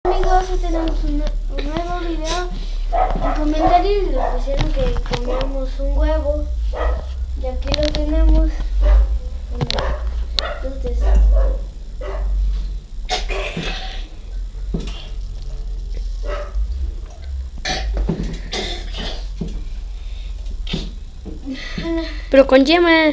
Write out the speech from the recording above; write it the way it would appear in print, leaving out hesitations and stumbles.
Amigos, hoy tenemos un nuevo video. En comentarios nos pusieron que comamos un huevo y aquí lo tenemos. Entonces, Pero con yema.